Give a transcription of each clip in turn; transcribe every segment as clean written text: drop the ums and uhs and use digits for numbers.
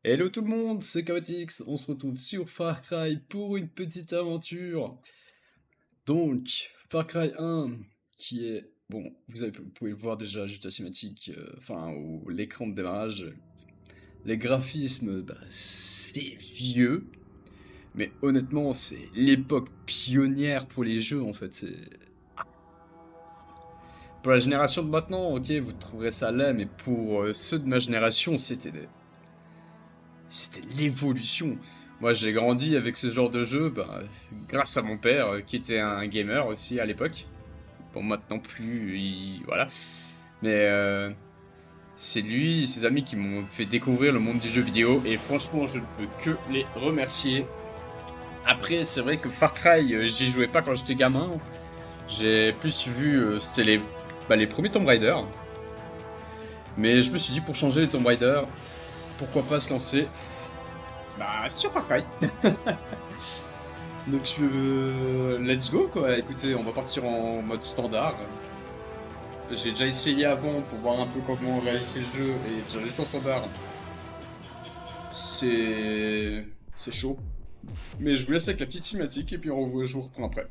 Hello tout le monde, c'est Chaotix, on se retrouve sur Far Cry pour une petite aventure. Donc, Far Cry 1, qui est, bon, vous pouvez le voir déjà juste la cinématique, enfin, ou l'écran de démarrage. Les graphismes, bah, c'est vieux, mais honnêtement, c'est l'époque pionnière pour les jeux, en fait. Pour la génération de maintenant, ok, vous trouverez ça laid, mais pour ceux de ma génération, c'était l'évolution. Moi, j'ai grandi avec ce genre de jeu, bah, grâce à mon père, qui était un gamer aussi à l'époque. Bon, maintenant plus, voilà. Mais c'est lui et ses amis qui m'ont fait découvrir le monde du jeu vidéo, et franchement, je ne peux que les remercier. Après, c'est vrai que Far Cry, j'y jouais pas quand j'étais gamin. J'ai plus vu, c'était les premiers Tomb Raider. Mais je me suis dit, pour changer les Tomb Raider, pourquoi pas se lancer sur Far Cry. Donc let's go quoi, écoutez, on va partir en mode standard. J'ai déjà essayé avant pour voir un peu comment réaliser le jeu et tirer juste en standard. C'est chaud. Mais je vous laisse avec la petite cinématique et puis je vous reprends après.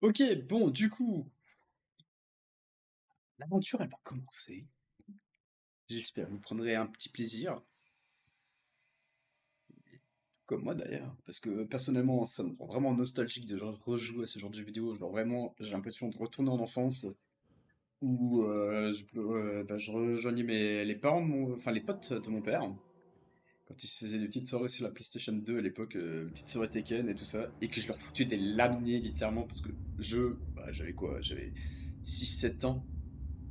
Ok, bon, du coup, l'aventure elle va commencer. J'espère que vous prendrez un petit plaisir, comme moi d'ailleurs, parce que personnellement ça me rend vraiment nostalgique de rejouer à ce genre de vidéo. Genre vraiment, j'ai l'impression de retourner en enfance où je rejoignais les parents enfin les potes de mon père, quand ils se faisaient des petites soirées sur la PlayStation 2 à l'époque, petites soirées Tekken et tout ça, et que je leur foutais des lamiers littéralement, parce que j'avais quoi? J'avais 6 7 ans,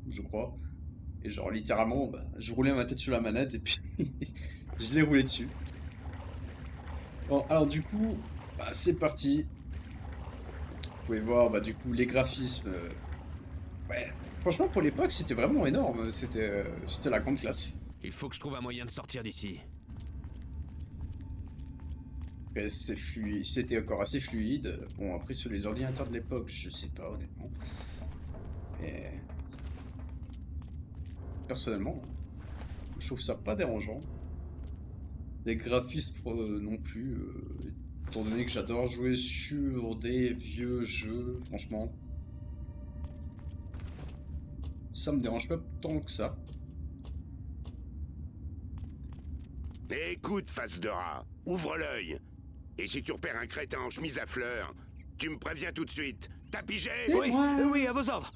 je crois, et genre littéralement, bah, je roulais ma tête sur la manette et puis je les roulais dessus. Bon, alors du coup, bah, c'est parti. Vous pouvez voir, bah, du coup, les graphismes. Ouais, franchement, pour l'époque, c'était vraiment énorme. C'était la grande classe. Il faut que je trouve un moyen de sortir d'ici. C'était encore assez fluide. Bon, après, sur les ordinateurs de l'époque, je sais pas, honnêtement. Mais personnellement, je trouve ça pas dérangeant. Les graphismes non plus, étant donné que j'adore jouer sur des vieux jeux, franchement, ça me dérange pas tant que ça. Écoute, face de rat, ouvre l'œil. Et si tu repères un crétin en chemise à fleurs, tu me préviens tout de suite. T'as pigé? C'est Oui, moi. oui, à vos ordres.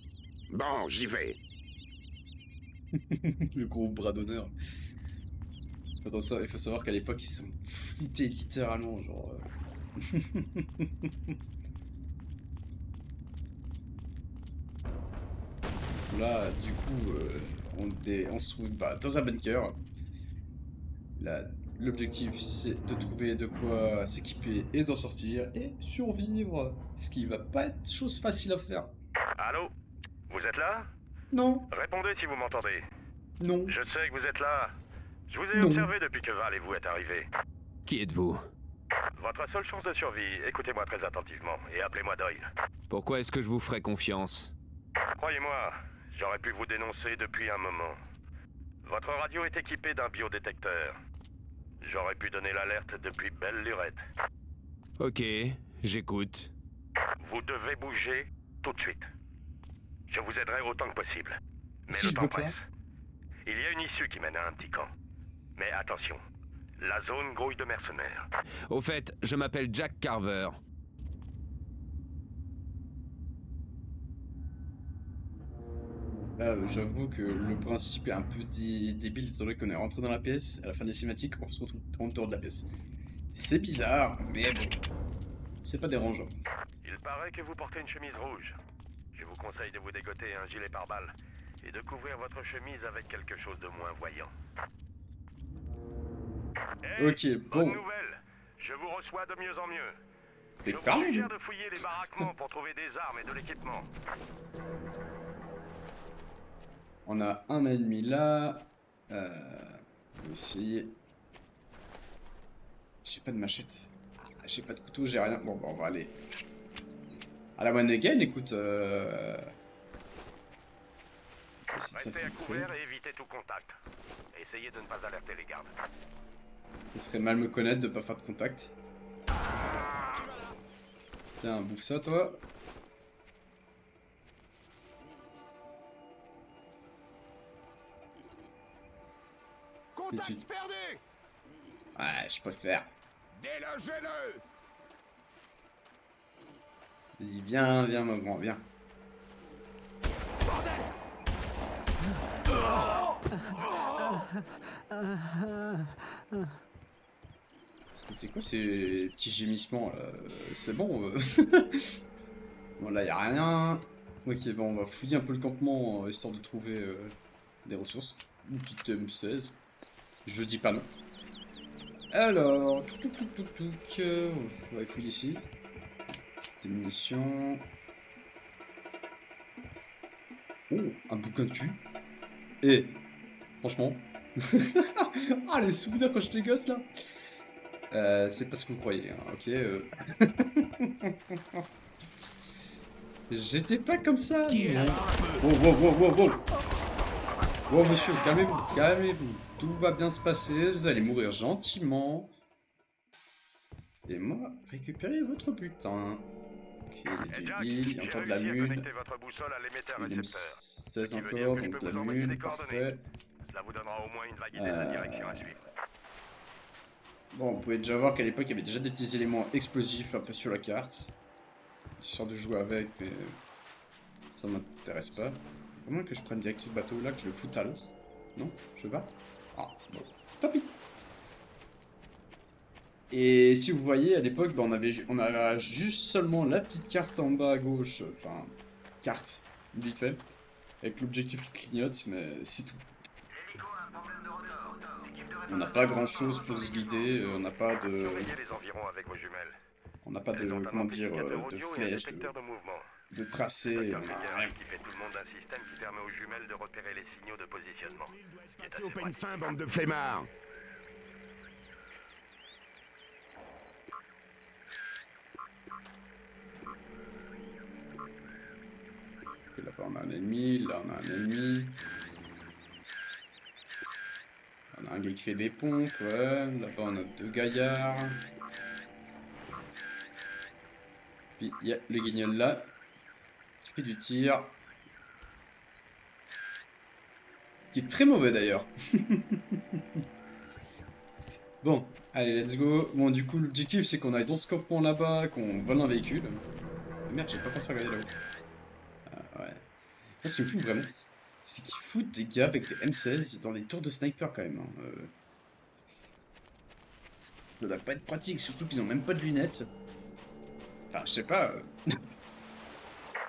Bon, j'y vais. Le gros bras d'honneur. Attends, ça, il faut savoir qu'à l'époque, ils s'en foutaient littéralement, genre. Là, du coup, on se trouve bah, dans un bunker. Là, l'objectif, c'est de trouver de quoi s'équiper et d'en sortir et survivre. Ce qui va pas être chose facile à faire. Allô? Vous êtes là? Non, Répondez si vous m'entendez. non, Je sais que vous êtes là. Je vous ai non. observé depuis que Val et vous êtes arrivés. Qui êtes-vous? Votre seule chance de survie, écoutez-moi très attentivement et appelez-moi Doyle. Pourquoi est-ce que je vous ferais confiance? Croyez-moi, j'aurais pu vous dénoncer depuis un moment. Votre radio est équipée d'un biodétecteur. J'aurais pu donner l'alerte depuis belle lurette. Ok, j'écoute. Vous devez bouger tout de suite. Je vous aiderai autant que possible. Mais Si le je temps veux pas. presse. Il y a une issue qui mène à un petit camp. Mais attention, la zone grouille de mercenaires. Au fait, je m'appelle Jack Carver. Là, j'avoue que le principe est un peu débile, étant donné qu'on est rentré dans la pièce, à la fin des cinématiques, on se retrouve en dehors de la pièce. C'est bizarre, mais bon, c'est pas dérangeant. Il paraît que vous portez une chemise rouge. Je vous conseille de vous dégoter un gilet pare-balles et de couvrir votre chemise avec quelque chose de moins voyant. Hey, Ok, bonne bon, nouvelle. Je vous reçois de mieux en mieux. t'es Je vous parlé, lui. suggère de fouiller les baraquements pour trouver des armes et de l'équipement. On a un ennemi là. On va essayer. J'ai pas de machette. J'ai pas de couteau, j'ai rien. Bon, bah, on va aller. À la one again, écoute. Essayer de Restez à s'infiltrer. couvert et évitez tout contact. Essayez de ne pas alerter les gardes. Ce serait mal me connaître de pas faire de contact. Tiens, bouffe ça, toi. Contact perdu! Ouais, je préfère. Délogez-le! Vas-y, viens, viens, mon grand, viens. C'est quoi ces petits gémissements là? C'est bon. Bon, là, y a rien. Ok, bon, on va fouiller un peu le campement histoire de trouver des ressources. Une petite M16. Je dis pas non. Alors, on va fouiller ici. Des munitions. Oh, un bouquin de cul. Et, franchement. Ah, les souvenirs quand j'étais gosse là. C'est pas ce que vous croyez, hein, ok. J'étais pas comme ça. Non. Wow, wow, wow, wow, wow. Wow, monsieur, calmez-vous, calmez-vous. Tout va bien se passer, vous allez mourir gentiment. Et moi, récupérez votre butin. Ok, Eh, il y Jack, a du lit, il y a j'ai encore de la réussi à lune. connecter votre boussole à l'émetteur Il y a récepteur. 16 Ce qui veut dire encore, que je donc peux de vous la envoyer lune, des coordonnées. parfait. Cela vous donnera au moins une vague idée de la direction à suivre. Bon, vous pouvez déjà voir qu'à l'époque, il y avait déjà des petits éléments explosifs un peu sur la carte. Histoire de jouer avec, mais ça m'intéresse pas. À moins que je prenne direct ce bateau là, que je le foute à l'eau. Non, je veux pas. Ah, bon, tant pis. Et si vous voyez, à l'époque, bah, on avait juste seulement la petite carte en bas à gauche. Enfin, carte, vite fait. Avec l'objectif qui clignote, mais c'est tout. On n'a pas grand chose pour se guider, on n'a pas de... Surveillez les environs avec vos jumelles. On n'a pas Elles ont de, un comment dire, amplificateur de audio et un flèches, détecteur de mouvement. de tracés, Dr. on n'a Meyer a rien. équipé tout le monde d'un système qui permet aux jumelles de repérer les signaux de positionnement. Ce qui est Passez assez au peigne pratique. fin, bande de flemmards! Là-bas on a un ennemi, là on a un ennemi. On a un gars qui fait des pompes, ouais. Là-bas on a deux gaillards. Puis il y a le guignol là, qui fait du tir. Qui est très mauvais d'ailleurs. Bon, allez, let's go. Bon, du coup, l'objectif c'est qu'on aille dans ce campement là-bas, qu'on vole un véhicule. Merde, j'ai pas pensé à regarder là-haut. Ah, ouais. Ce qui me fout vraiment, c'est qu'ils foutent des gars avec des M16 dans des tours de sniper quand même. Hein. Ça doit pas être pratique, surtout qu'ils ont même pas de lunettes. Enfin, je sais pas.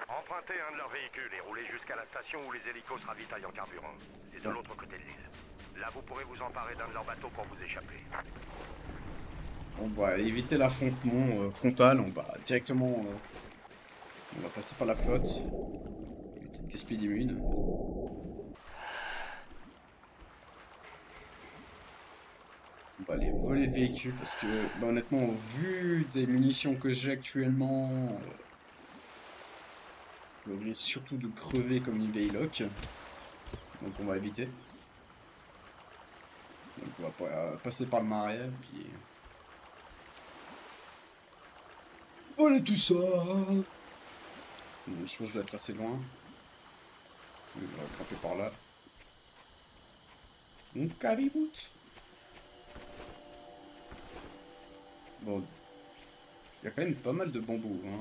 Empruntez un de leurs véhicules et roulez jusqu'à la station où les hélicos se ravitaillent en carburant. C'est de l'autre côté de l'île. Là, vous pourrez vous emparer d'un de leurs bateaux pour vous échapper. On va éviter l'affrontement frontal, on va directement... on va passer par la flotte. Éviter de gaspiller des mines. On va aller voler le véhicule parce que, bah, honnêtement, vu des munitions que j'ai actuellement, je risque surtout de crever comme une vieille loque. Donc on va éviter. Donc on va passer par le marais, puis... voler tout ça. Bon, je pense que je dois être assez loin. Je vais attraper par là. Mon caliboute. Bon, il y a quand même pas mal de bambous. Hein.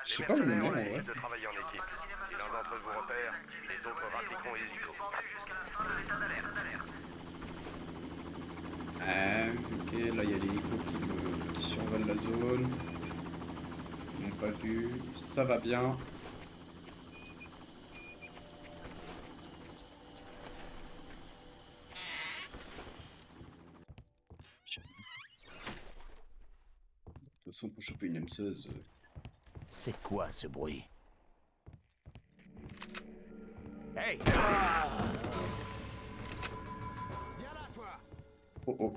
Je sais pas où on est en vrai. De travailler en équipe. Si l'un d'entre vous repère, les autres rappliqueront illico. Ok, là il y a les échos qui survolent la zone. Ils n'ont pas vu. Ça va bien. De toute façon, pour choper une M16. C'est quoi ce bruit? Hey! Oh oh.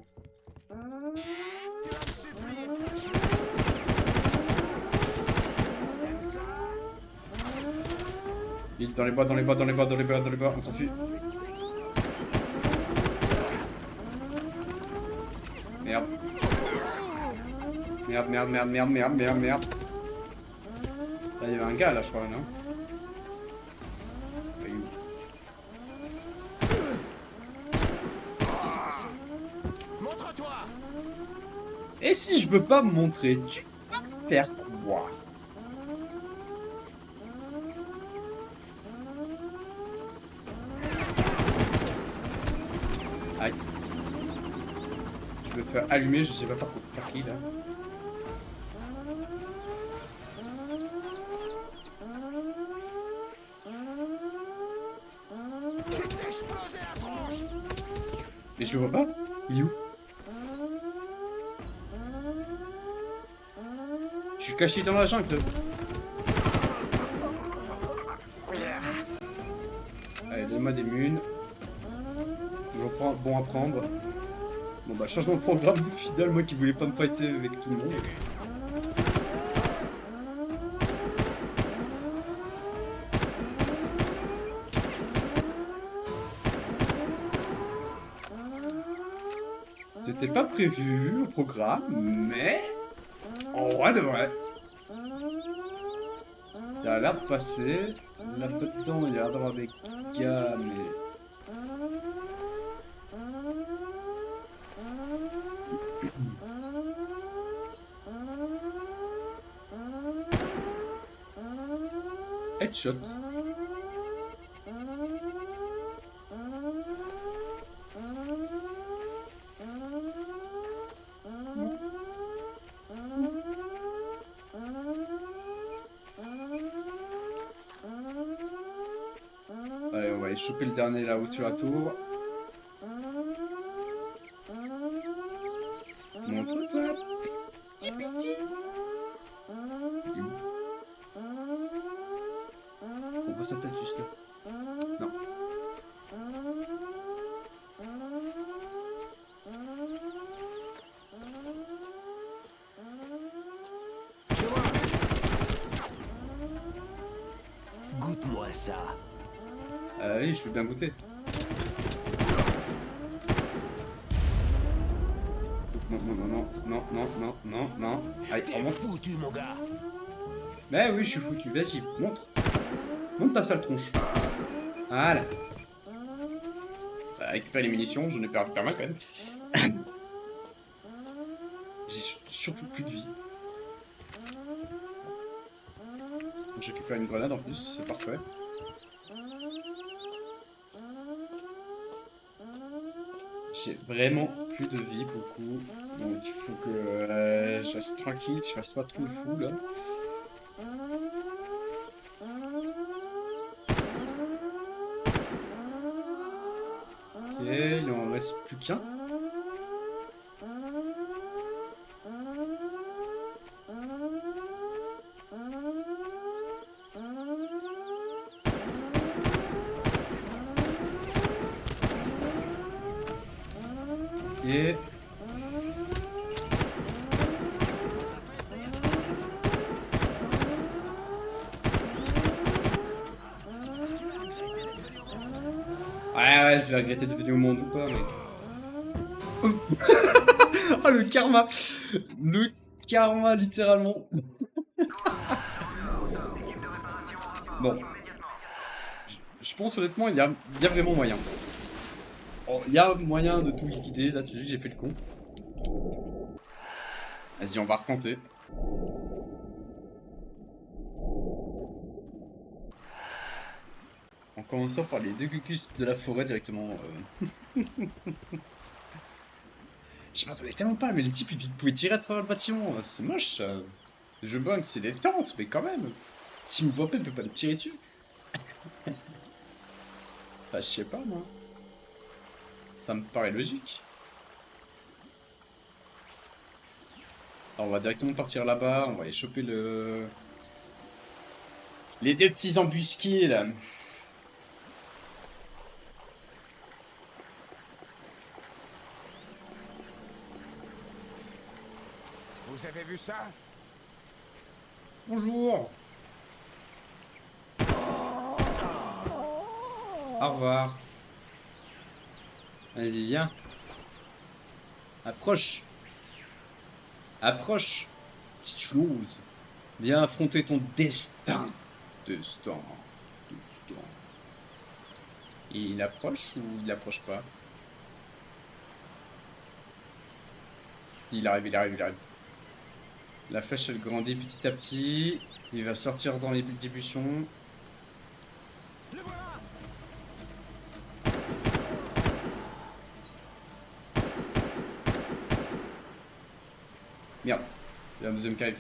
Vite, dans les bois, dans les bois, dans les bois, dans les bois, dans les bois, on s'enfuit. Merde. Merde, merde, merde, merde, merde, merde, merde. Là, il y avait un gars là, je crois, non? Il est où? Montre-toi! Et si je veux pas me montrer, tu vas faire quoi? Aïe. Je me fais allumer, je sais pas par qui là. Mais je le vois pas. Il est où? Je suis caché dans la jungle. Allez, donne-moi des munes. Toujours bon à prendre. Bon bah changement de programme fidèle, moi qui voulais pas me fighter avec tout le monde. C'était pas prévu au programme, mais en vrai de vrai. Il a l'air de passer. Là-dedans, il y a l'air d'avoir des gars, mais... Headshot. Allez, on va aller choper le dernier là-haut sur la tour. Montre-toi, petit petit. On voit sa tête juste là. Non. Goûte-moi ça. Oui, je veux bien goûter. Non, non, non, non, non, non, non, non. Allez, T'es remonte. foutu, mon gars. Mais oui, je suis foutu. Vas-y, montre. Montre ta sale tronche. Voilà. Récupérer les munitions, j'en ai perdu pas mal quand même. J'ai surtout plus de vie. J'ai récupéré une grenade en plus, c'est parfait. J'ai vraiment plus de vie beaucoup. Donc il faut que je reste tranquille, je fasse pas trop le fou là. Ok, il en reste plus qu'un. Et... Ouais, je vais regretter de venir au monde ou pas, mais... Oh, le karma! Le karma, littéralement. Bon. Je pense honnêtement, il y a vraiment moyen. Oh, il y a moyen de tout liquider, là c'est juste que j'ai fait le con. Vas-y, on va retenter. En commençant par les deux cucus de la forêt directement. Je m'attendais tellement pas, mais le type il pouvait tirer à travers le bâtiment. C'est moche ça. Le jeu bug, c'est des tentes, mais quand même. S'il me voit pas, il peut pas le tirer dessus. Enfin, je sais pas moi. Ça me paraît logique. Alors, on va directement partir là-bas, on va aller choper le... Les deux petits embusqués là. Vous avez vu ça? Bonjour. Au revoir. Allez, viens. Approche. Approche. Si tu l'oses. Viens affronter ton destin. Destin. Destin. Et il approche ou il approche pas? Il arrive, il arrive, il arrive. La flèche elle grandit petit à petit. Il va sortir dans les distributions. Merde. Il y a un deuxième qui arrive.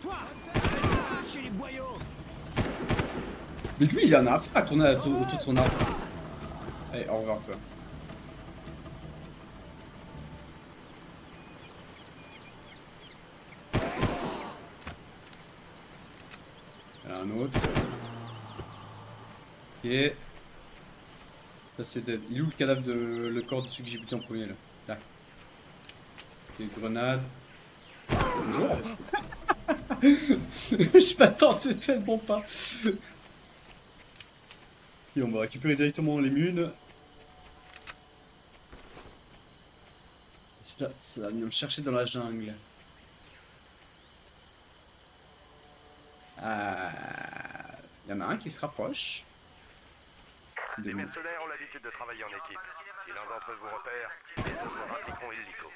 Toi! Chez les boyaux! Mais lui il en a affaire à tourner autour de son arbre. Allez, au revoir toi. Il y en a un autre. Ok. Ça c'est dead. Il est où le cadavre de le corps de celui que j'ai buté en premier là? Là. Des grenades. Bonjour. Je m'attendais tellement pas. Et on va récupérer directement les munes. Ça va venir me chercher dans la jungle. Il y en a un qui se rapproche. Les mercenaires ont l'habitude de travailler en équipe. Si l'un d'entre eux vous repère, les autres vous rappliqueront illico.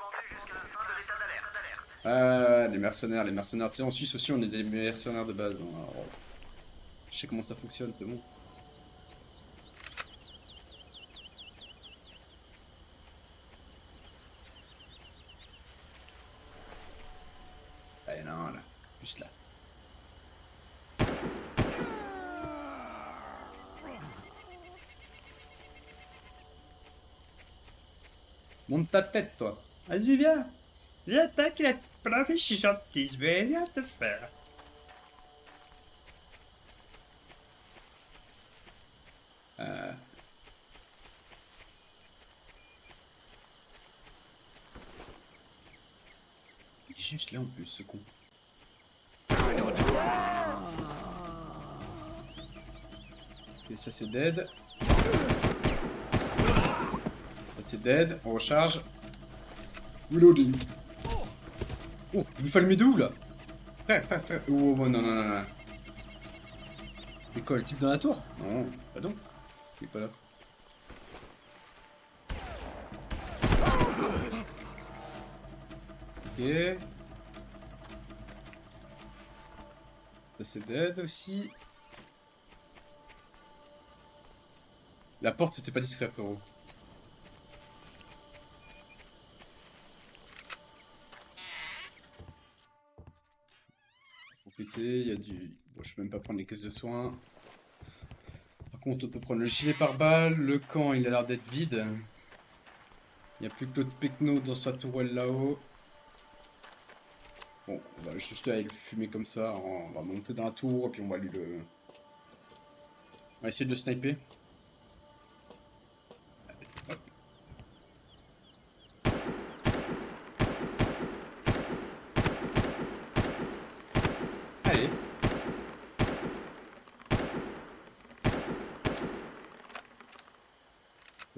Les mercenaires, les mercenaires. Tu sais, en Suisse aussi, on est des mercenaires de base. Hein. Alors, je sais comment ça fonctionne, c'est bon. Ah, il y en a un là, juste là. Monte ta tête, toi. Vas-y, viens. Viens, t'inquiète. Pas je suis gentil, je vais rien te faire. Il est juste là en plus, ce con. Et ça c'est dead. Ça c'est dead. On recharge. Reloading. Oh, je lui fais le mets de où là? Frère. Oh, non, non, non, non. C'est quoi, le type dans la tour? Non, pas donc. Il est pas là. Ok. Ça c'est dead aussi. La porte c'était pas discret, frérot. sécurité, il y a du... Bon, je peux même pas prendre les caisses de soins. Par contre, on peut prendre le gilet pare-balles, le camp, il a l'air d'être vide. Il n'y a plus que l'autre Pecno dans sa tourelle là-haut. Bon, on va juste aller le fumer comme ça, on va monter dans la tour, et puis on va lui le... On va essayer de le sniper. Hop. Allez.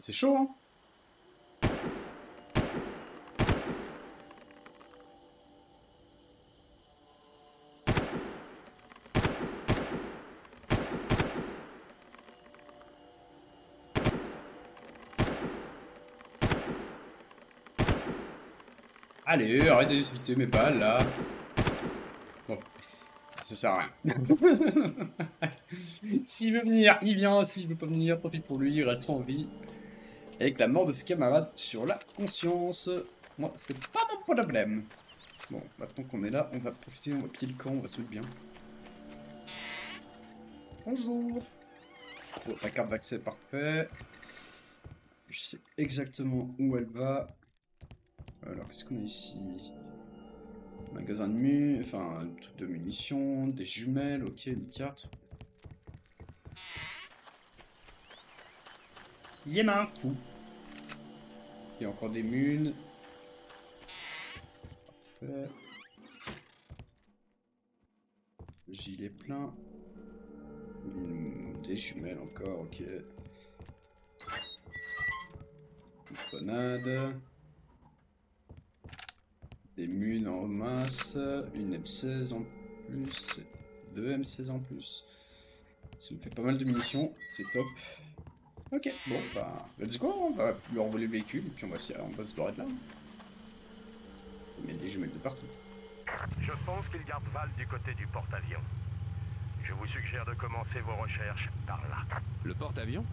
C'est chaud, hein? Allez, arrête d'éviter mes balles là. Bon, ça sert à rien. S'il veut venir, il vient. Si je veux pas venir, tant pis pour lui, il restera en vie. Avec la mort de ses camarades sur la conscience. Moi, c'est pas mon problème. Bon, maintenant qu'on est là, on va profiter, on va piller le camp, on va se mettre bien. Bonjour. Bon, la carte d'accès parfait. Je sais exactement où elle va. Alors, qu'est-ce qu'on a ici? Magasin de enfin, un truc de munitions, des jumelles, ok, une carte. Yémin, fou. Il y a encore des munes. Parfait. Gilet plein. Des jumelles encore, ok. Une grenade. Des munes en masse, une M16 en plus, deux M16 en plus. Ça me fait pas mal de munitions, c'est top. Ok, bon bah, let's go, on va leur voler le véhicule et puis on va se barrer de là. Il y a des jumelles de partout. Je pense qu'il garde Val du côté du porte-avions. Je vous suggère de commencer vos recherches par là. Le porte-avions?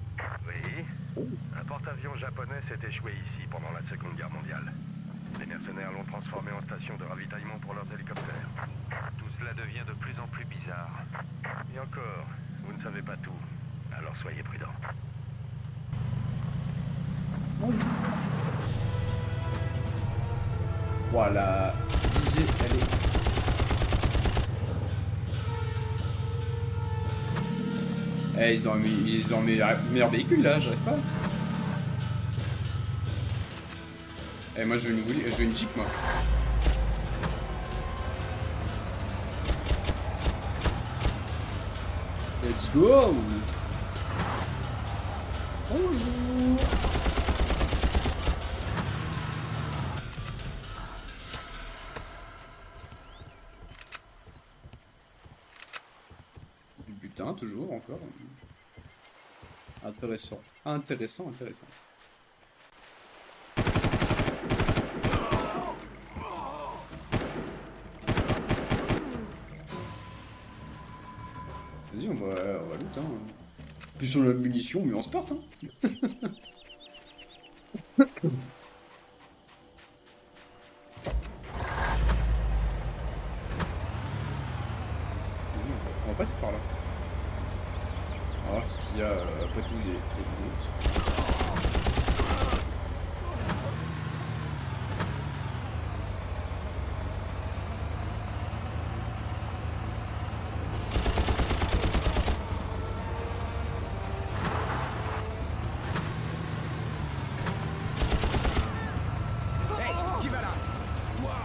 Oui. Un porte-avions japonais s'est échoué ici pendant la Seconde Guerre mondiale. Les mercenaires l'ont transformé en station de ravitaillement pour leurs hélicoptères. Tout cela devient de plus en plus bizarre. Et encore, vous ne savez pas tout. Alors soyez prudents. Voilà, visée, elle est... Eh, ils ont mis meilleur véhicule là, j'arrive pas. Eh, moi je veux une Jeep, moi. Let's go! Bonjour! Du butin, toujours, encore. Intéressant. Intéressant, intéressant. Vas-y, on va loot, hein. Plus sur la munition, mais on se porte, hein. On va passer par là. On va voir ce qu'il y a après tout des loot. Hey, qui va là? Toi!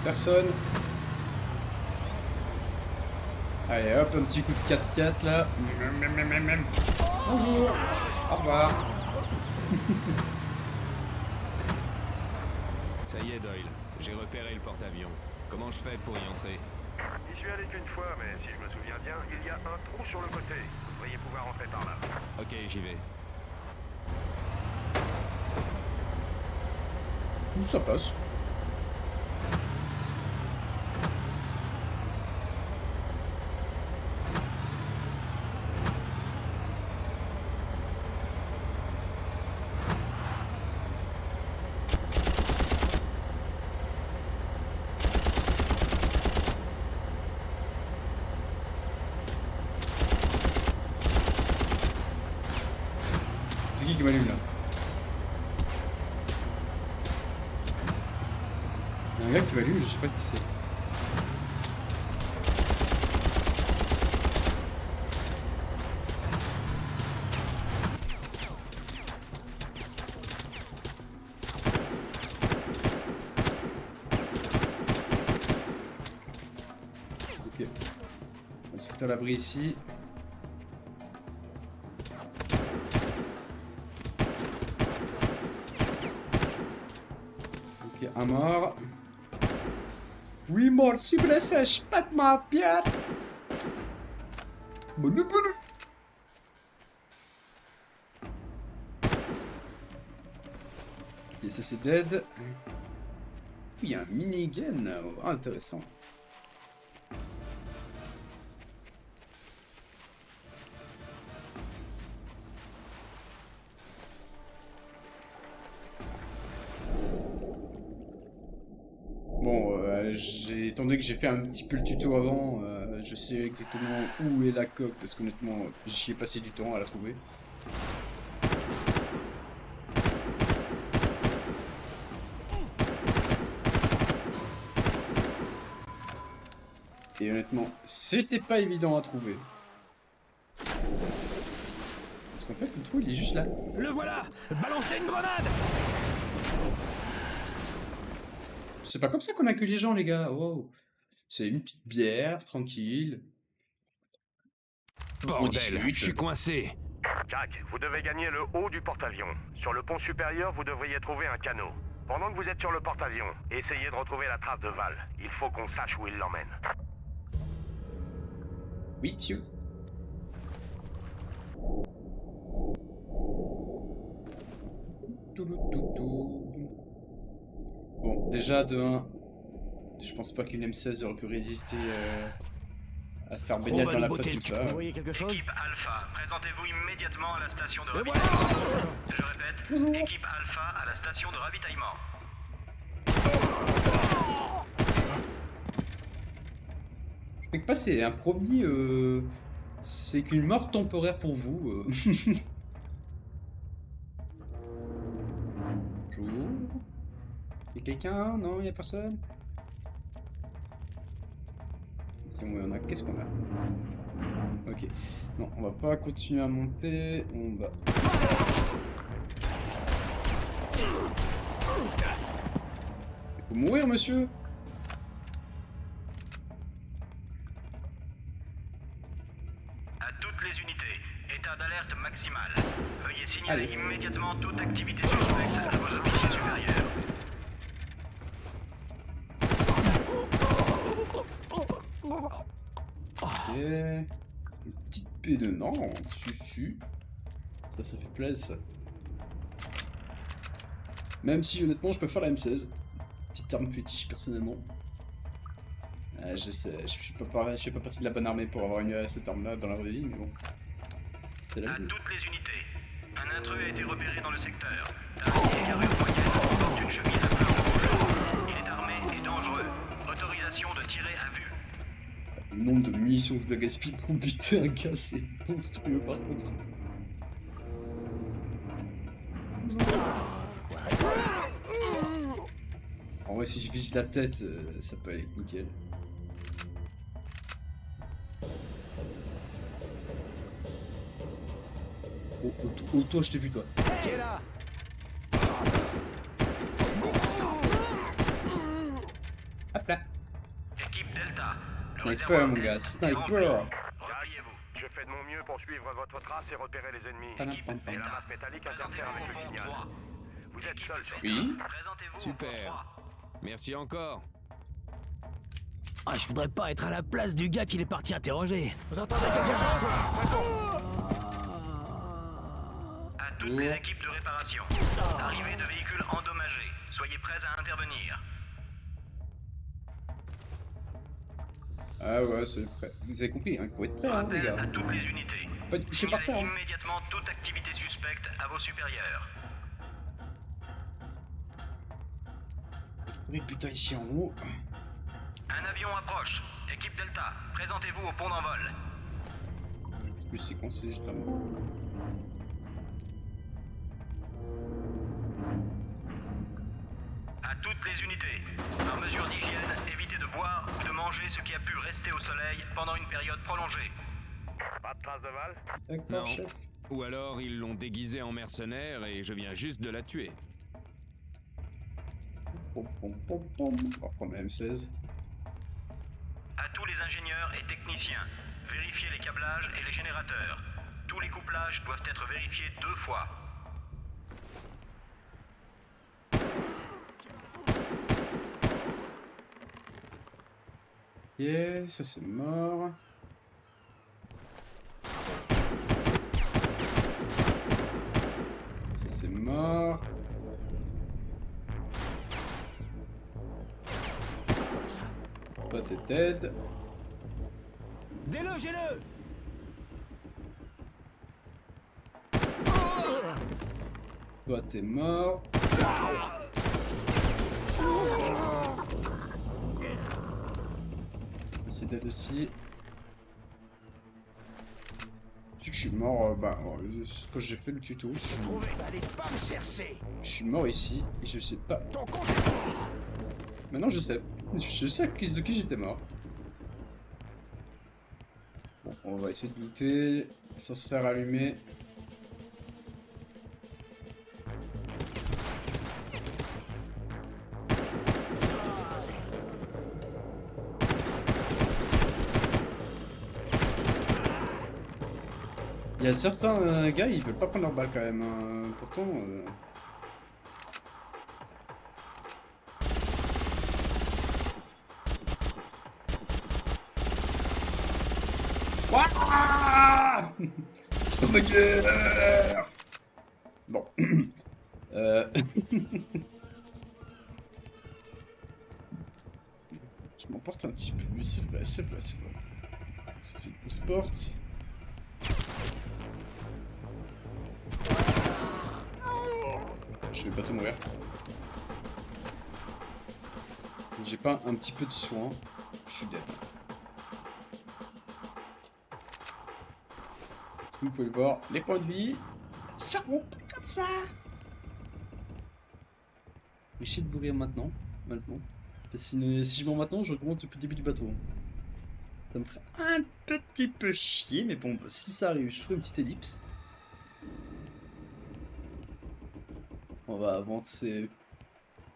Personne. Allez hop, un petit coup de 4x4 là. Bonjour. Au revoir. Ça y est, Doyle. J'ai repéré le porte-avions. Comment je fais pour y entrer? J'y suis allé qu'une fois, mais si je me souviens bien, il y a un trou sur le côté. Vous devriez pouvoir entrer par là. Ok, j'y vais. Ça passe. C'est qui m'allume là? Il y a un gars qui m'allume, je sais pas qui c'est. Ok. On va se foutre à l'abri ici. Ok, un mort. Oui, mort, si blessé, je pète ma pierre. Boulou, boulou. Et ça c'est dead. Il y a un minigun, intéressant. Bon, étant donné que j'ai fait un petit peu le tuto avant, je sais exactement où est la coque, parce qu'honnêtement, j'y ai passé du temps à la trouver. Et honnêtement, c'était pas évident à trouver. Parce qu'en fait, le trou, il est juste là. Le voilà! Balancez une grenade! C'est pas comme ça qu'on accueille les gens, les gars. Wow. C'est une petite bière, tranquille. Bordel, je suis coincé. Jack, vous devez gagner le haut du porte-avions. Sur le pont supérieur, vous devriez trouver un canot. Pendant que vous êtes sur le porte-avions, essayez de retrouver la trace de Val. Il faut qu'on sache où il l'emmène. Oui, monsieur. Bon, déjà, de 1, je pense pas qu'une M16 aurait pu résister à faire baignade dans la face comme ça. Vous voyez quelque chose? Équipe Alpha, présentez-vous immédiatement à la station de Le ravitaillement. voilà! Je répète, équipe Alpha à la station de ravitaillement. Je sais pas, c'est un premier... c'est qu'une mort temporaire pour vous. Bonjour. Y'a quelqu'un? Non, y'a personne? Tiens, ouais, on a... Qu'est-ce qu'on a? Ok. Non, on va pas continuer à monter. On va... Il faut mourir, monsieur! À toutes les unités, état d'alerte maximal. Veuillez signaler Allez. immédiatement toute activité suspecte à vos officiers supérieurs. Ok. Une petite paix de Nantes, susu. Ça fait plaisir. Même si honnêtement je peux faire la M16. Petite arme fétiche personnellement. Je sais, je suis pas pareil, je fais pas partie de la bonne armée pour avoir cette arme là dans la vraie vie, mais bon. C'est la À vie. toutes les unités, un intrus a été repéré dans le secteur. Tardi et carré au poignet, porte une chemise à fleurs rouges. Il est armé et dangereux. Autorisation de tirer à vue. Le nombre de munitions que je gaspille pour buter un gars, c'est monstrueux par contre. En vrai, si je vise la tête, ça peut aller nickel. Oh, toi, je t'ai vu, toi. Qui est là? Hop là. Équipe Delta. Le Sniper, réservoir mon est gars, rempli. sniper. Repliez-vous. Je fais de mon mieux pour suivre votre trace et repérer les ennemis. Pam, Équipe pam, pam. Et la masse métallique interfère avec le signal. Vous êtes seul sur Oui. Présentez-vous au Super. point Merci encore. Ah, je voudrais pas être à la place du gars qui est parti interroger. Vous entendez quelque chose? 3. À toutes les équipes de réparation. Arrivée de véhicules endommagés. Soyez prêts à intervenir. Ah ouais, c'est prêt. Vous avez compris, hein, il faut être prêt, hein, les Rappel à gars. toutes les unités. Pas de coucher par terre. Signalez Hein. immédiatement toute activité suspecte à vos supérieurs. Oui, putain, ici en haut. Un avion approche. Équipe Delta, présentez-vous au pont d'envol. Je peux séquencer juste là. les unités. Par mesure d'hygiène, évitez de boire ou de manger ce qui a pu rester au soleil pendant une période prolongée. Pas de traces de Val? D'accord, Non. chef. Ou alors ils l'ont déguisée en mercenaire et je viens juste de la tuer. Pom, pom, pom, pom. On va prendre la M16. À tous les ingénieurs et techniciens, vérifiez les câblages et les générateurs. Tous les couplages doivent être vérifiés 2 fois. Yeah, ça c'est mort. Ça c'est mort. Toi t'es dead. Délogez-le! Toi t'es mort. C'est dead aussi. Je sais que je suis mort, quand j'ai fait le tuto, Allez pas me chercher! je suis mort ici et je sais pas. Ton compte est mort! Maintenant je sais. Je sais à cause de qui j'étais mort. Bon, on va essayer de looter sans se faire allumer. Il y a certains gars, ils veulent pas prendre leur balle quand même. Pourtant. Ouah, c'est pas ma guerre. Bon. Je m'emporte un petit peu, mais c'est vrai, c'est vrai, c'est vrai. C'est une sport. Je vais pas tout mourir. J'ai pas un petit peu de soin, je suis dead. Est-ce que vous pouvez le voir? Les points de vie seront pas comme ça. Je vais essayer de mourir maintenant. Parce que si je meurs maintenant, je recommence depuis le début du bateau. Ça me ferait un petit peu chier, mais bon, si ça arrive, je ferai une petite ellipse. On va avancer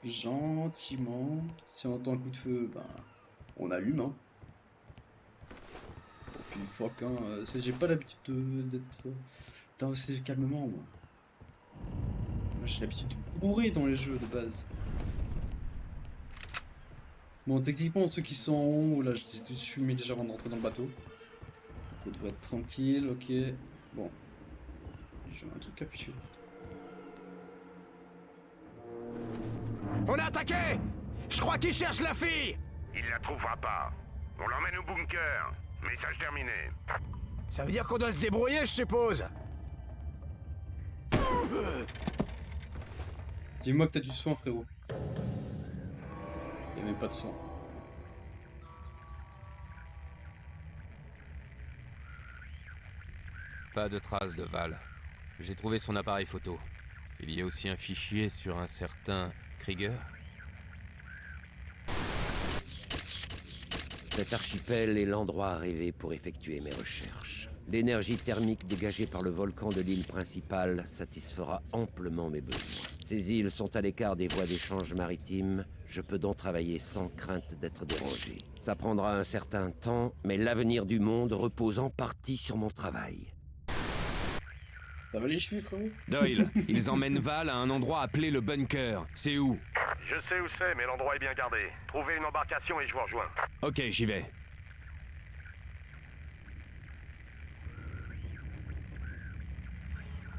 gentiment. Si on entend un coup de feu, ben, on allume. Hein. Et puis fuck, hein, j'ai pas l'habitude d'avancer calmement, moi. Moi j'ai l'habitude de bourrer dans les jeux de base. Bon, techniquement, ceux qui sont en haut, là, je les ai tous fumés déjà avant d'entrer dans le bateau. On devrait être tranquille, ok. Bon. J'ai un truc capuché. On est attaqué! Je crois qu'il cherche la fille! Il la trouvera pas. On l'emmène au bunker. Message terminé. Ça veut dire qu'on doit se débrouiller, je suppose. Dis-moi que t'as du soin, frérot. Y'a même pas de soin. Pas de traces de Val. J'ai trouvé son appareil photo. Il y a aussi un fichier sur un certain Krieger. Cet archipel est l'endroit rêvé pour effectuer mes recherches. L'énergie thermique dégagée par le volcan de l'île principale satisfera amplement mes besoins. Ces îles sont à l'écart des voies d'échange maritimes, je peux donc travailler sans crainte d'être dérangé. Ça prendra un certain temps, mais l'avenir du monde repose en partie sur mon travail. Ça va les chevilles, frérot? Doyle, ils emmènent Val à un endroit appelé le bunker. C'est où? Je sais où c'est, mais l'endroit est bien gardé. Trouvez une embarcation et je vous rejoins. Ok, j'y vais.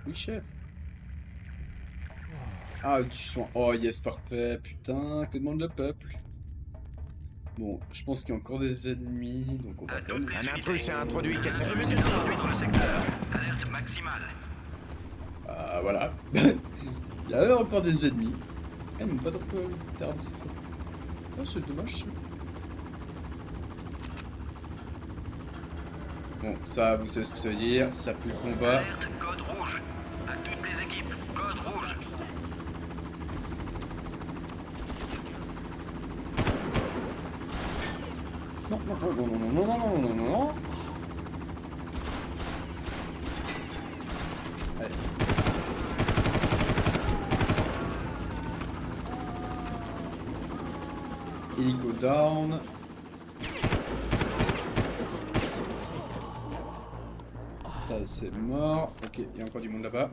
Oui, chef. Ah, du soin. Oh, yes, parfait. Putain, que demande le peuple? Bon, je pense qu'il y a encore des ennemis, donc on va attendre. Un intrus s'est introduit quelque part. Limitez de conduite sur le secteur. Alerte maximale. Ah, voilà. Il y avait encore des ennemis. Eh, mais pas trop d'armes, c'est faux. Oh, c'est dommage. Bon, ça, vous savez ce que ça veut dire. Ça pue le combat. Alerte code rouge. À toutes les équipes, code rouge. Non, non, non, non, non, non, non, non, non, non, non. Allez. Hélico down. Ça c'est mort. Ok, il y a encore du monde là-bas.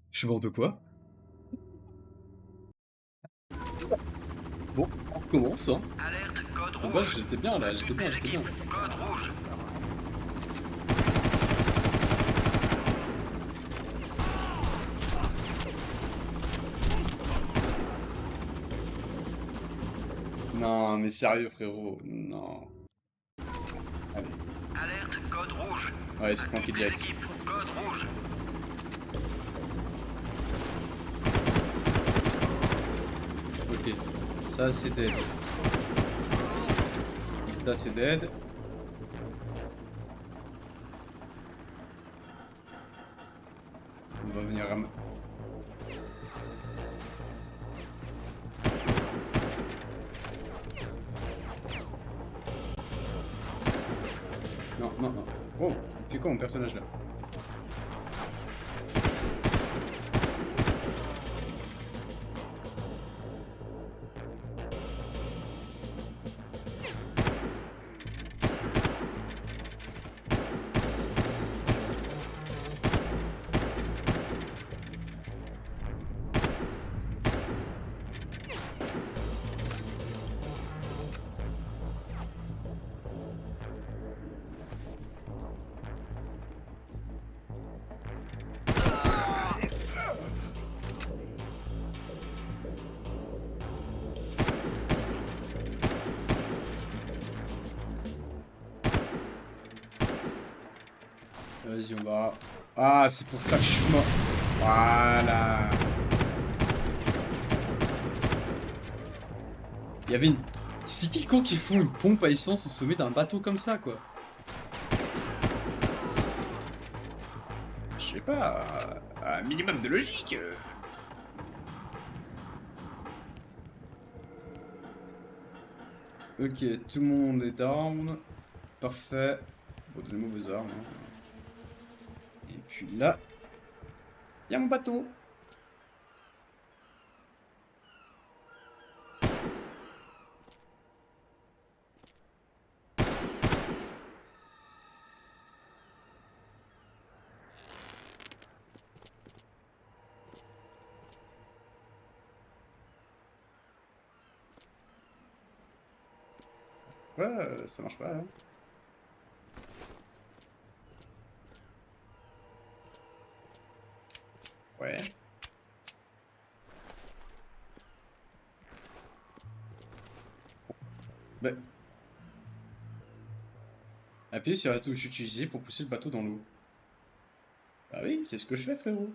Je suis mort de quoi? Bon, on recommence, hein. Alerte, code En bas, rouge. j'étais bien là, j'étais bien, Toutes j'étais les bien. équipes, code rouge. Non, mais sérieux, frérot, non. Allez, Alerte, code rouge. ouais, je prends qui Toutes les direct. équipes, code rouge. Ok, ça c'est dead. Ça c'est dead. On va venir ram... Non, non, non. Oh, il fait quoi mon personnage là? Vas-y, on va... Ah, c'est pour ça que je suis mort. Voilà. Il y avait une... C'est qui le con qui font une pompe à essence au sommet d'un bateau comme ça, quoi? Je sais pas... Un minimum de logique. Ok, tout le monde est down. Parfait. Bon, donnez-moi vos armes. Hein. Et puis là... Il y a mon bateau. Ouais, ça marche pas, hein. Ouais. Bah... Appuyez sur la touche utilisée pour pousser le bateau dans l'eau. Bah oui, c'est ce que je fais, frérot.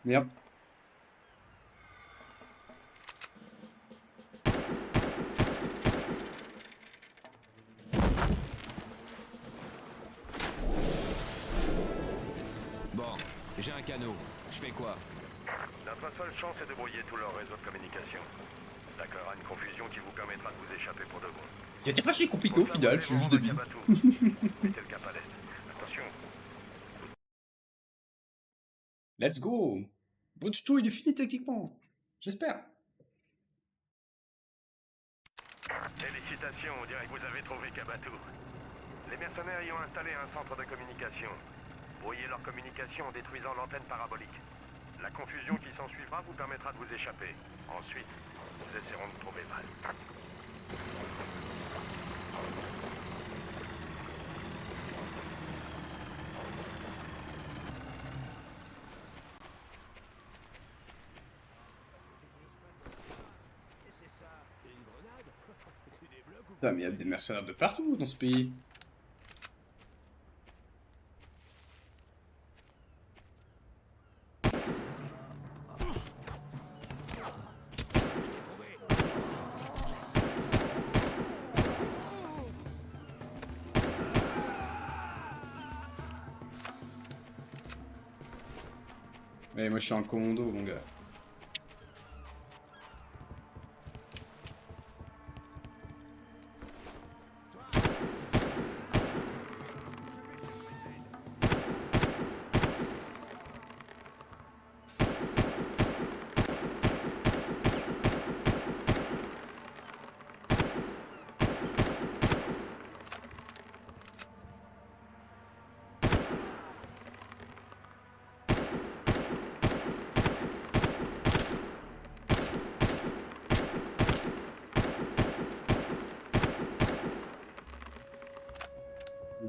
Merde. Bon, j'ai un canot. Je fais quoi? Notre seule chance est de brouiller tout leur réseau de communication. D'accord, une confusion qui vous permettra de vous échapper pour de bon. C'était pas si compliqué au final, je suis juste débile. Mettez le cap à l'est. Attention. Let's go. Votre tuto il est fini techniquement. J'espère. Félicitations, on dirait que vous avez trouvé Kabatou. Les mercenaires y ont installé un centre de communication. Brouillez leur communication en détruisant l'antenne parabolique. La confusion qui s'ensuivra vous permettra de vous échapper. Ensuite, nous essaierons de trouver Val. Putain, mais il y a des mercenaires de partout dans ce pays. Mais moi je suis un commando, mon gars.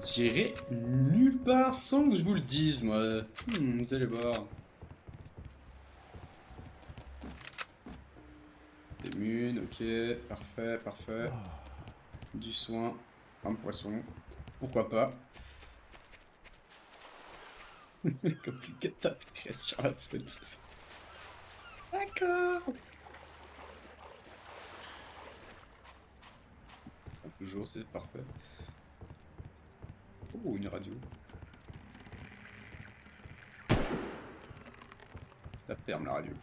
J'irai nulle part sans que je vous le dise, moi. Vous allez voir. Des munes, ok. Parfait, parfait. Du soin. Un poisson. Pourquoi pas. Compliqué de taper sur la faute. D'accord. Toujours, c'est parfait. Oh, une radio. La ferme, la radio.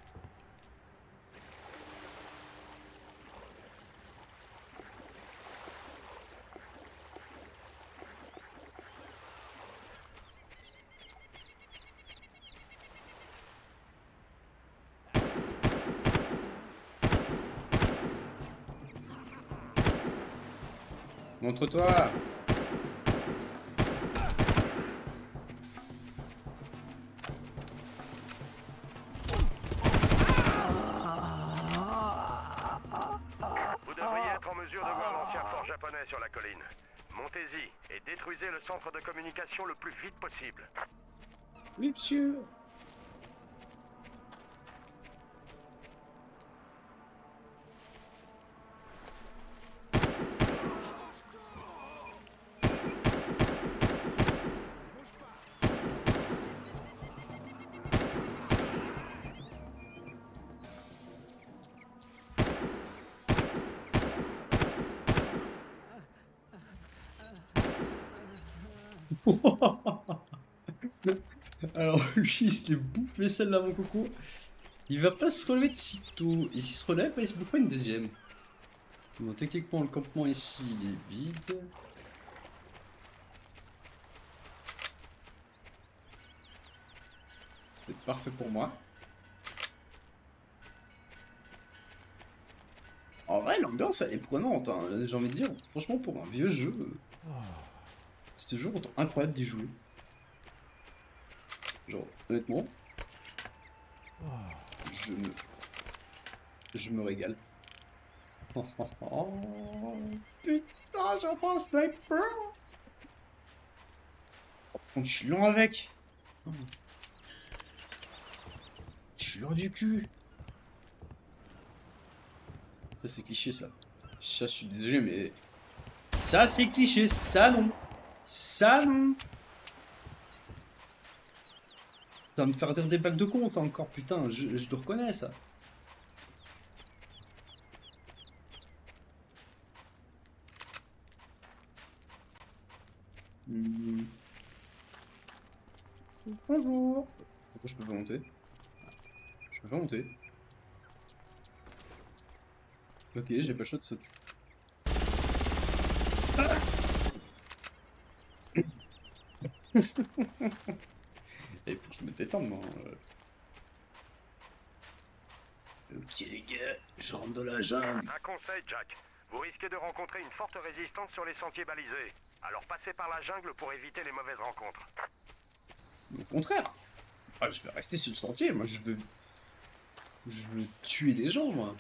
Montre-toi! Vous devriez être en mesure de voir l'ancien fort japonais sur la colline. Montez-y et détruisez le centre de communication le plus vite possible. Oui, monsieur! Alors lui, il se les bouffé celle-là, mon coco. Il va pas se relever de sitôt. Et s'il se relève, bah, il se bouffera une deuxième. Bon, techniquement, le campement ici, il est vide. C'est parfait pour moi. En vrai, l'ambiance, elle est prenante, hein. J'ai envie de dire, franchement, pour un vieux jeu, c'est toujours autant incroyable d'y jouer. Genre, honnêtement, je me régale. Putain, j'ai enfin un sniper! Je suis lent avec! Je suis lent du cul! Ça, c'est cliché, ça. Ça, je suis désolé, mais... Ça, c'est cliché, ça, non! Ça, non! Ça va me faire dire des blagues de con, ça, encore, putain, je te reconnais, ça. Bonjour. Pourquoi je peux pas monter? Je peux pas monter. Ok, j'ai pas le choix de sauter. Il faut que je me détende, moi. Ok, les gars, je rentre dans la jungle. Un conseil, Jack. Vous risquez de rencontrer une forte résistance sur les sentiers balisés. Alors passez par la jungle pour éviter les mauvaises rencontres. Au contraire. Ah, je vais rester sur le sentier, moi, je veux tuer les gens, moi.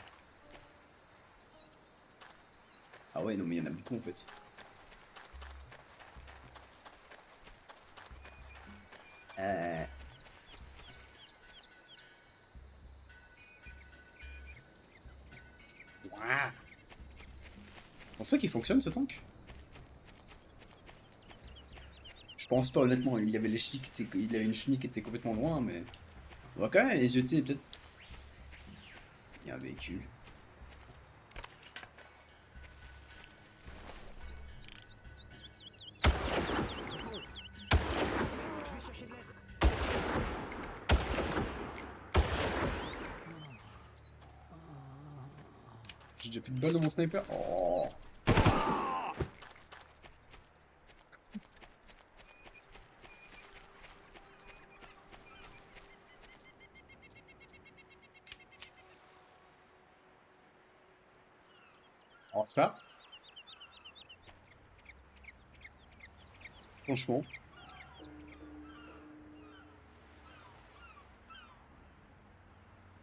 Ah ouais, non, mais il y en a beaucoup, en fait. Ouah. C'est pour ça qu'il fonctionne ce tank? Je pense pas honnêtement, il y avait les chenilles qui étaient... il avait une chenille qui était complètement loin, mais... On va quand même les jeter peut-être... Il y a un véhicule. J'ai déjà plus de balles dans mon sniper. Oh. Oh, ça. Franchement.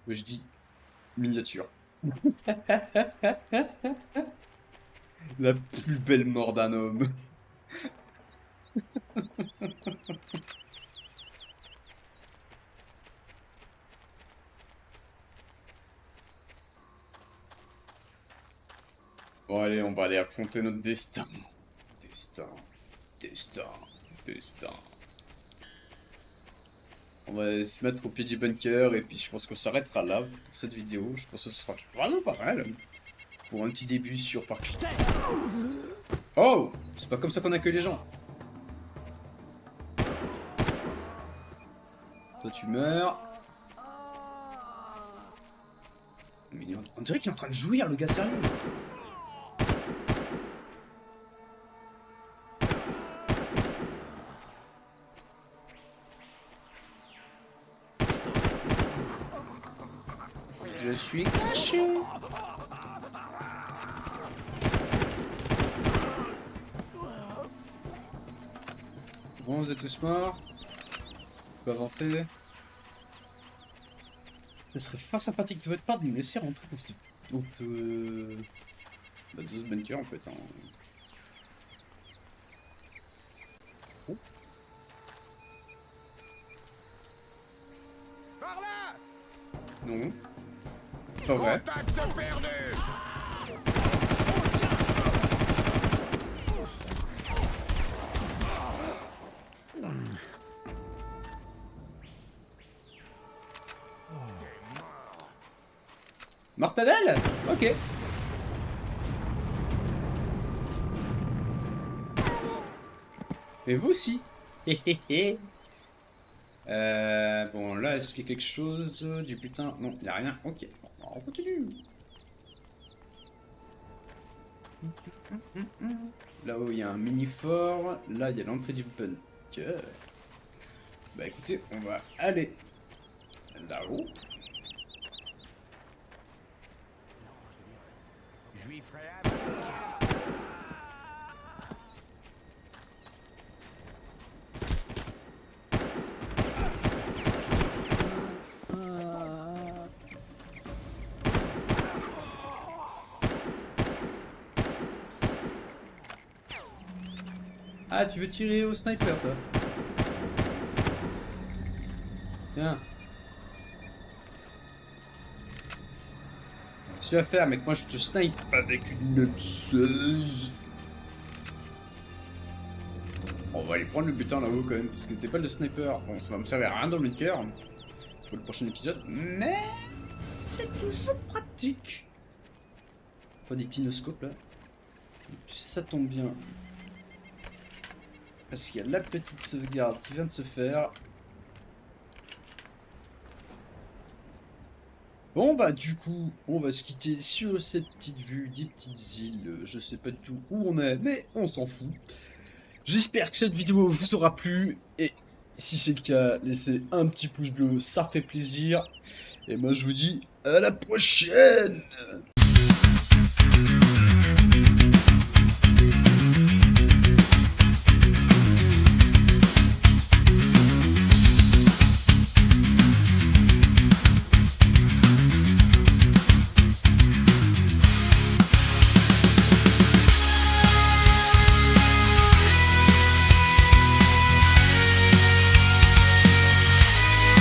Mais je dis miniature. La plus belle mort d'un homme. Bon allez, on va aller affronter notre destin. Destin. On va se mettre au pied du bunker et puis je pense qu'on s'arrêtera là pour cette vidéo. Je pense que ce sera vraiment pas mal pour un petit début sur Far Cry. Oh, c'est pas comme ça qu'on accueille les gens. Toi tu meurs. Mais on dirait qu'il est en train de jouir le gars, sérieux. Je suis caché. Bon, vous êtes tous morts. On peut avancer. Ce serait fort sympathique de votre part de me laisser rentrer dans ce bunker en fait. Hein. Oh. Par là! Non. Pas vrai. Contact perdu! Mortadelle? Ok. Et vous aussi. Bon, là, est-ce qu'il y a quelque chose du putain? Non, il n'y a rien. Ok, bon, on continue. Là-haut, il y a un mini-fort. Là, il y a l'entrée du bunker. Bah écoutez, on va aller là-haut. Je lui ferai Ah, tu veux tirer au sniper, toi? Tiens. Qu'est-ce que tu vas faire, mec? Moi, je te snipe avec une M16. On va aller prendre le butin là-haut, quand même, parce que t'es pas le sniper. Bon, ça va me servir à rien dans le bunker pour le prochain épisode, mais c'est toujours pratique. Pas des petits no-scopes, là. Et puis, ça tombe bien. Parce qu'il y a la petite sauvegarde qui vient de se faire. Bon bah du coup, on va se quitter sur cette petite vue des petites îles. Je sais pas du tout où on est, mais on s'en fout. J'espère que cette vidéo vous aura plu. Et si c'est le cas, laissez un petit pouce bleu, ça fait plaisir. Et moi je vous dis à la prochaine!